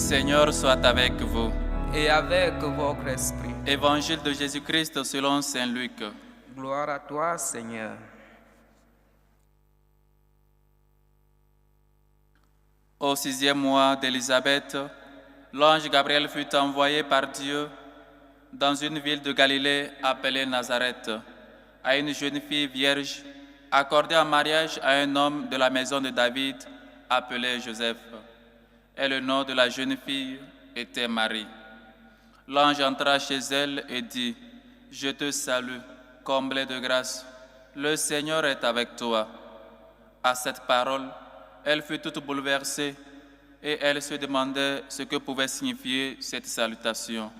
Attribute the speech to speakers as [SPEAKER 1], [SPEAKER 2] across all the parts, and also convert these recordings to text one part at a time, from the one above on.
[SPEAKER 1] Seigneur soit avec vous.
[SPEAKER 2] Et avec votre esprit.
[SPEAKER 1] Évangile de Jésus-Christ selon saint Luc.
[SPEAKER 2] Gloire à toi, Seigneur.
[SPEAKER 1] Au 6e mois d'Élisabeth, l'ange Gabriel fut envoyé par Dieu dans une ville de Galilée appelée Nazareth, à une jeune fille vierge, accordée en mariage à un homme de la maison de David, appelé Joseph. Et le nom de la jeune fille était Marie. L'ange entra chez elle et dit, « Je te salue, comblée de grâce, le Seigneur est avec toi. » À cette parole, elle fut toute bouleversée et elle se demandait ce que pouvait signifier cette salutation.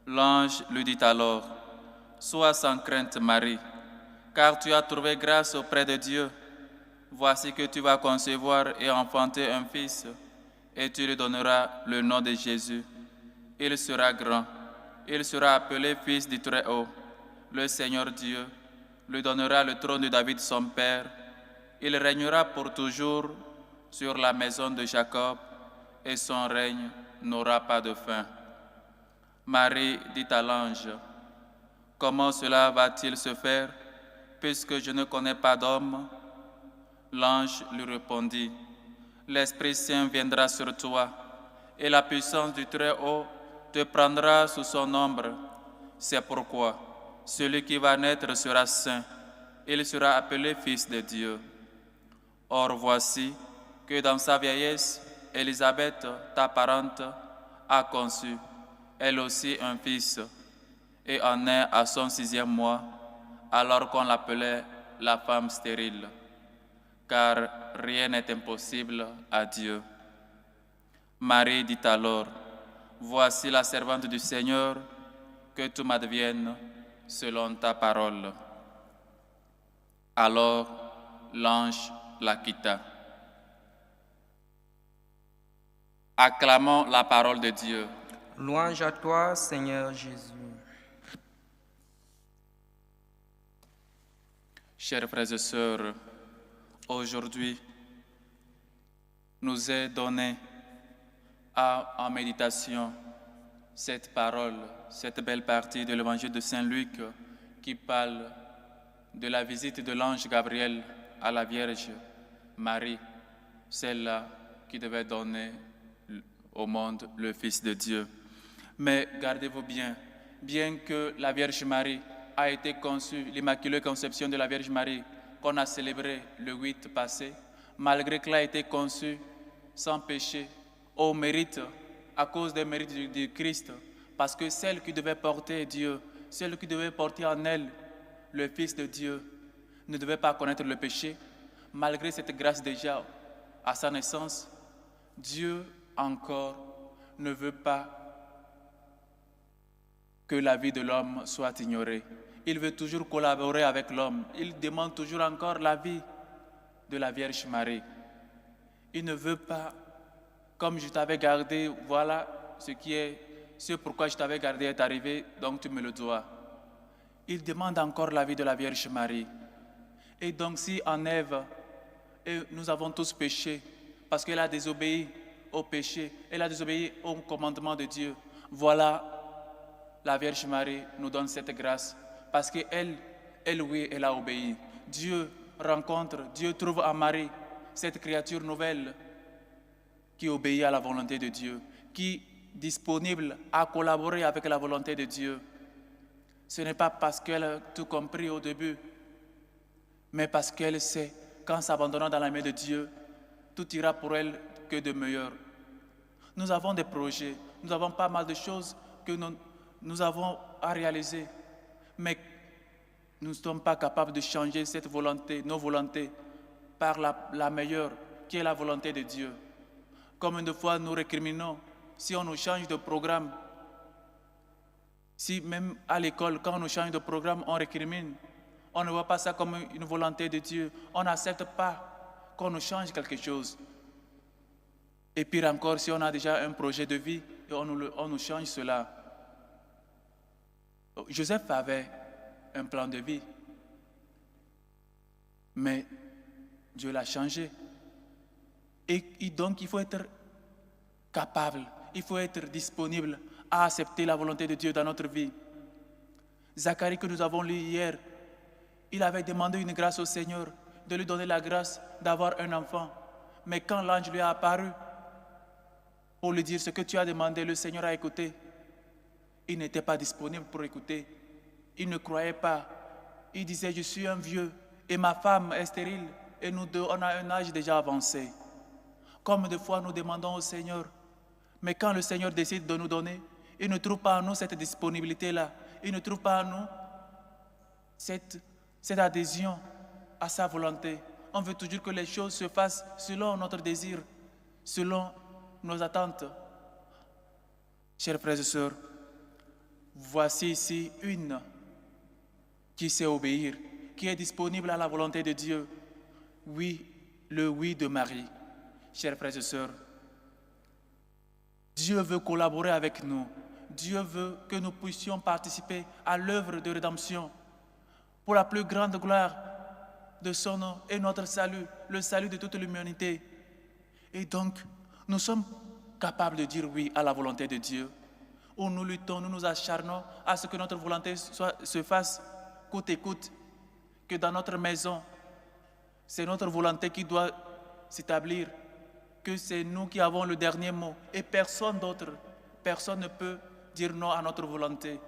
[SPEAKER 1] L'ange lui dit alors, « Sois sans crainte, Marie, car tu as trouvé grâce auprès de Dieu. Voici que tu vas concevoir et enfanter un fils, et tu lui donneras le nom de Jésus. Il sera grand, il sera appelé Fils du Très-Haut. Le Seigneur Dieu lui donnera le trône de David son père. Il régnera pour toujours sur la maison de Jacob, et son règne n'aura pas de fin. » Marie dit à l'ange, « Comment cela va-t-il se faire, puisque je ne connais pas d'homme ?» L'ange lui répondit, « L'Esprit Saint viendra sur toi, et la puissance du Très-Haut te prendra sous son ombre. C'est pourquoi celui qui va naître sera saint, il sera appelé Fils de Dieu. Or voici que dans sa vieillesse, Élisabeth, ta parente, a conçu, elle aussi, un fils, et en est à son 6e mois, alors qu'on l'appelait la femme stérile, car rien n'est impossible à Dieu. Marie dit alors, « Voici la servante du Seigneur, que tout m'advienne selon ta parole. » Alors l'ange la quitta. Acclamons la parole de Dieu.
[SPEAKER 2] Louange à toi, Seigneur Jésus.
[SPEAKER 1] Chers frères et sœurs, aujourd'hui, nous est donné en méditation cette parole, cette belle partie de l'évangile de Saint Luc qui parle de la visite de l'ange Gabriel à la Vierge Marie, celle-là qui devait donner au monde le Fils de Dieu. Mais gardez-vous bien que la Vierge Marie a été conçue, l'Immaculée Conception de la Vierge Marie, qu'on a célébré le 8 passé, malgré qu'elle a été conçue sans péché, au mérite, à cause des mérites du Christ, parce que celle qui devait porter Dieu, celle qui devait porter en elle le Fils de Dieu, ne devait pas connaître le péché, malgré cette grâce déjà à sa naissance, Dieu encore ne veut pas que la vie de l'homme soit ignorée. Il veut toujours collaborer avec l'homme. Il demande toujours encore la vie de la Vierge Marie. Il ne veut pas, comme je t'avais gardé, voilà ce pourquoi je t'avais gardé est arrivé, donc tu me le dois. Il demande encore la vie de la Vierge Marie. Et donc si en Ève, et nous avons tous péché, parce qu'elle a désobéi au péché, elle a désobéi au commandement de Dieu, voilà, la Vierge Marie nous donne cette grâce, parce qu'elle, oui, elle a obéi. Dieu trouve en Marie cette créature nouvelle qui obéit à la volonté de Dieu, qui est disponible à collaborer avec la volonté de Dieu. Ce n'est pas parce qu'elle a tout compris au début, mais parce qu'elle sait qu'en s'abandonnant dans la main de Dieu, tout ira pour elle que de meilleur. Nous avons des projets, nous avons pas mal de choses que nous avons à réaliser, mais nous ne sommes pas capables de changer cette volonté, nos volontés, par la meilleure, qui est la volonté de Dieu. Comme une fois nous récriminons, si on nous change de programme, si même à l'école, quand on nous change de programme, on récrimine, on ne voit pas ça comme une volonté de Dieu, on n'accepte pas qu'on nous change quelque chose. Et pire encore, si on a déjà un projet de vie, et on nous change cela. Joseph avait un plan de vie, mais Dieu l'a changé. Et donc, il faut être capable il faut être disponible à accepter la volonté de Dieu dans notre vie. Zacharie que nous avons lu hier, il avait demandé une grâce au Seigneur, de lui donner la grâce d'avoir un enfant. Mais quand l'ange lui a apparu pour lui dire ce que tu as demandé, le Seigneur a écouté. Il n'était pas disponible pour écouter. Il ne croyait pas. Il disait, je suis un vieux et ma femme est stérile et nous deux, on a un âge déjà avancé. Comme de fois nous demandons au Seigneur, mais quand le Seigneur décide de nous donner, il ne trouve pas en nous cette disponibilité-là. Il ne trouve pas en nous cette adhésion à sa volonté. On veut toujours que les choses se fassent selon notre désir, selon nos attentes. Chers frères et sœurs, voici ici une qui sait obéir, qui est disponible à la volonté de Dieu. Oui, le oui de Marie. Chers frères et sœurs, Dieu veut collaborer avec nous. Dieu veut que nous puissions participer à l'œuvre de rédemption pour la plus grande gloire de son nom et notre salut, le salut de toute l'humanité. Et donc, nous sommes capables de dire oui à la volonté de Dieu, où nous luttons, nous nous acharnons à ce que notre volonté se fasse coûte et coûte, que dans notre maison, c'est notre volonté qui doit s'établir, que c'est nous qui avons le dernier mot et personne d'autre. Personne ne peut dire non à notre volonté.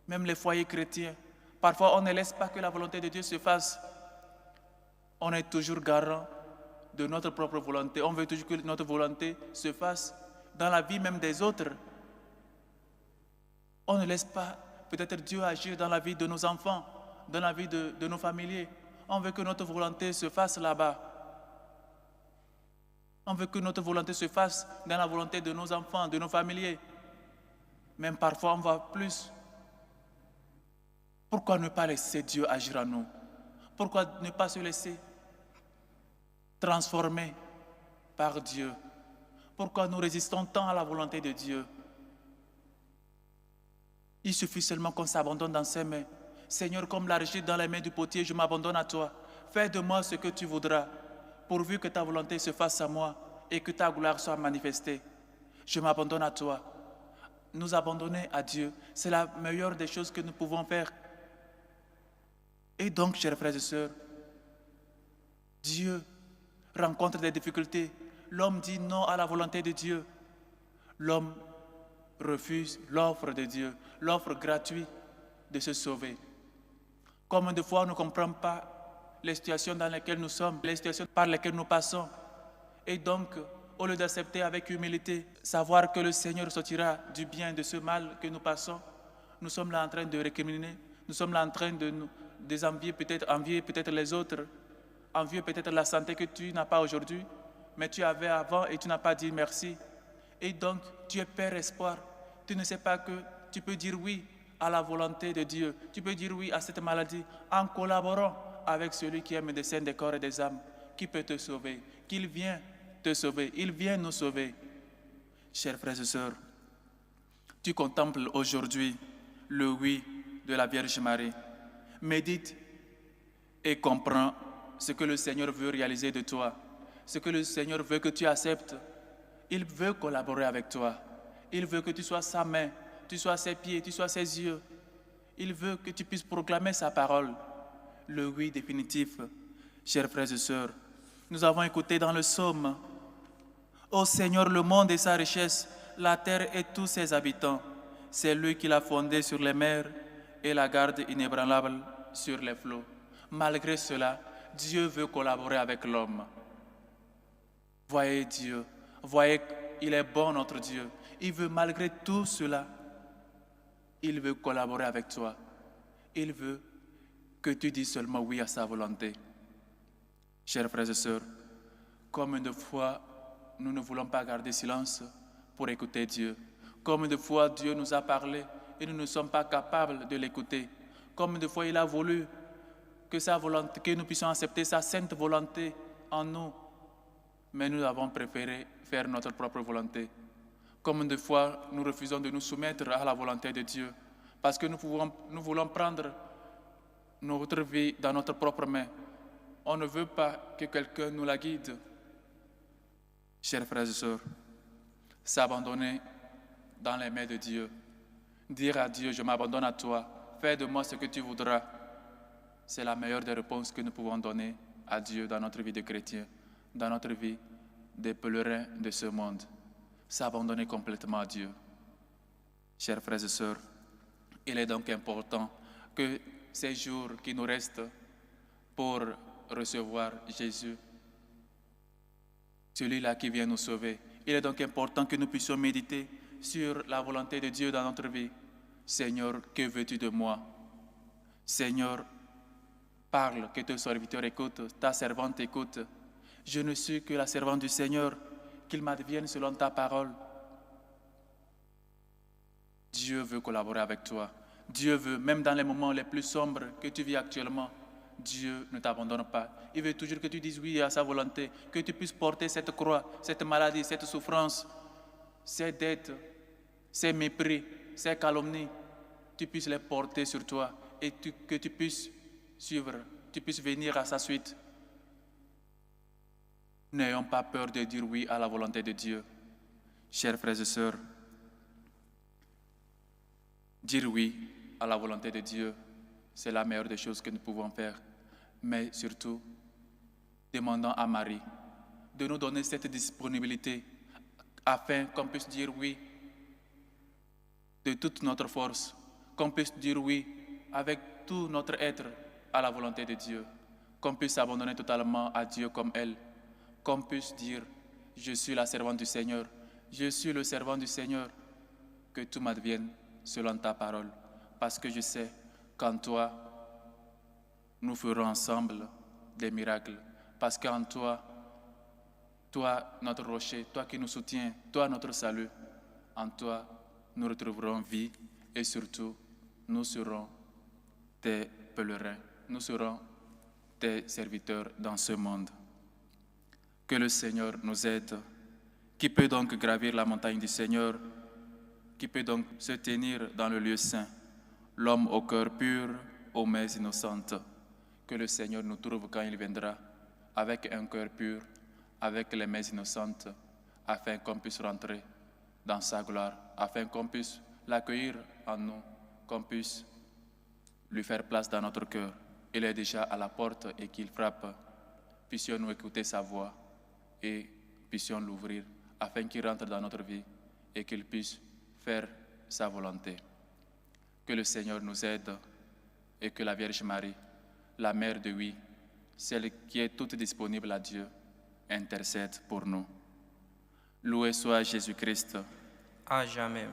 [SPEAKER 1] Même les foyers chrétiens, parfois on ne laisse pas que la volonté de Dieu se fasse. On est toujours garant de notre propre volonté. On veut toujours que notre volonté se fasse dans la vie même des autres. On ne laisse pas peut-être Dieu agir dans la vie de nos enfants, dans la vie de nos familiers. On veut que notre volonté se fasse là-bas. On veut que notre volonté se fasse dans la volonté de nos enfants, de nos familiers. Même parfois, on va plus. Pourquoi ne pas laisser Dieu agir en nous? Pourquoi ne pas se laisser transformer par Dieu? Pourquoi nous résistons tant à la volonté de Dieu? Il suffit seulement qu'on s'abandonne dans ses mains. Seigneur, comme l'argile dans les mains du potier, je m'abandonne à toi. Fais de moi ce que tu voudras, pourvu que ta volonté se fasse à moi et que ta gloire soit manifestée. Je m'abandonne à toi. Nous abandonner à Dieu, c'est la meilleure des choses que nous pouvons faire. Et donc, chers frères et sœurs, Dieu rencontre des difficultés. L'homme dit non à la volonté de Dieu. L'homme refuse l'offre de Dieu, l'offre gratuite de se sauver. Comme de fois, on ne comprend pas les situations dans lesquelles nous sommes, les situations par lesquelles nous passons. Et donc, au lieu d'accepter avec humilité, savoir que le Seigneur sortira du bien de ce mal que nous passons, nous sommes là en train de récriminer, nous sommes là en train de nous envier peut-être les autres, envier peut-être la santé que tu n'as pas aujourd'hui, mais tu avais avant et tu n'as pas dit merci. Et donc, tu es père espoir. Tu ne sais pas que tu peux dire oui à la volonté de Dieu. Tu peux dire oui à cette maladie en collaborant avec celui qui est médecin des corps et des âmes, qui peut te sauver, qu'il vient te sauver, il vient nous sauver. Chers frères et sœurs, tu contemples aujourd'hui le oui de la Vierge Marie. Médite et comprends ce que le Seigneur veut réaliser de toi, ce que le Seigneur veut que tu acceptes. Il veut collaborer avec toi. Il veut que tu sois sa main, tu sois ses pieds, tu sois ses yeux. Il veut que tu puisses proclamer sa parole. Le oui définitif. Chers frères et sœurs, nous avons écouté dans le psaume: Ô Seigneur, le monde et sa richesse, la terre et tous ses habitants. C'est lui qui l'a fondé sur les mers et la garde inébranlable sur les flots. Malgré cela, Dieu veut collaborer avec l'homme. Voyez Dieu, voyez qu'il est bon notre Dieu. Il veut malgré tout cela, il veut collaborer avec toi. Il veut que tu dises seulement oui à sa volonté. Chers frères et sœurs, combien de fois nous ne voulons pas garder silence pour écouter Dieu? Combien de fois Dieu nous a parlé et nous ne sommes pas capables de l'écouter? Combien de fois il a voulu que sa volonté, que nous puissions accepter sa sainte volonté en nous, mais nous avons préféré faire notre propre volonté. Combien de fois nous refusons de nous soumettre à la volonté de Dieu parce que nous voulons prendre notre vie dans notre propre main. On ne veut pas que quelqu'un nous la guide. Chers frères et sœurs, S'abandonner dans les mains de Dieu. Dire à Dieu, je m'abandonne à toi, fais de moi ce que tu voudras. C'est la meilleure des réponses que nous pouvons donner à Dieu dans notre vie de chrétien, dans notre vie des pèlerins de ce monde. S'abandonner complètement à Dieu. Chers frères et sœurs, il est donc important que ces jours qui nous restent pour recevoir Jésus, celui-là qui vient nous sauver, il est donc important que nous puissions méditer sur la volonté de Dieu dans notre vie. Seigneur, que veux-tu de moi? Seigneur, parle, que ton serviteur écoute, ta servante écoute. Je ne suis que la servante du Seigneur, qu'il m'advienne selon ta parole. Dieu veut collaborer avec toi. Dieu veut, même dans les moments les plus sombres que tu vis actuellement, Dieu ne t'abandonne pas. Il veut toujours que tu dises oui à sa volonté, que tu puisses porter cette croix, cette maladie, cette souffrance, ces dettes, ces mépris, ces calomnies. Tu puisses les porter sur toi et que tu puisses suivre, tu puisses venir à sa suite. N'ayons pas peur de dire oui à la volonté de Dieu. Chers frères et sœurs, dire oui à la volonté de Dieu, c'est la meilleure des choses que nous pouvons faire. Mais surtout, demandons à Marie de nous donner cette disponibilité afin qu'on puisse dire oui de toute notre force, qu'on puisse dire oui avec tout notre être à la volonté de Dieu, qu'on puisse s'abandonner totalement à Dieu comme elle, qu'on puisse dire « Je suis la servante du Seigneur, je suis le servant du Seigneur, que tout m'advienne selon ta parole, parce que je sais qu'en toi, nous ferons ensemble des miracles, parce qu'en toi, toi notre rocher, toi qui nous soutiens, toi notre salut, en toi nous retrouverons vie et surtout nous serons tes pèlerins, nous serons tes serviteurs dans ce monde. Que le Seigneur nous aide. Qui peut donc gravir la montagne du Seigneur? Qui peut donc se tenir dans le lieu saint? L'homme au cœur pur, aux mains innocentes. Que le Seigneur nous trouve quand il viendra, avec un cœur pur, avec les mains innocentes, afin qu'on puisse rentrer dans sa gloire, afin qu'on puisse l'accueillir en nous, qu'on puisse lui faire place dans notre cœur. Il est déjà à la porte et qu'il frappe. Puissions-nous écouter sa voix et puissions l'ouvrir, afin qu'il rentre dans notre vie et qu'il puisse faire sa volonté. Que le Seigneur nous aide et que la Vierge Marie, la mère de oui, celle qui est toute disponible à Dieu, intercède pour nous. Loué soit Jésus-Christ.
[SPEAKER 2] À jamais.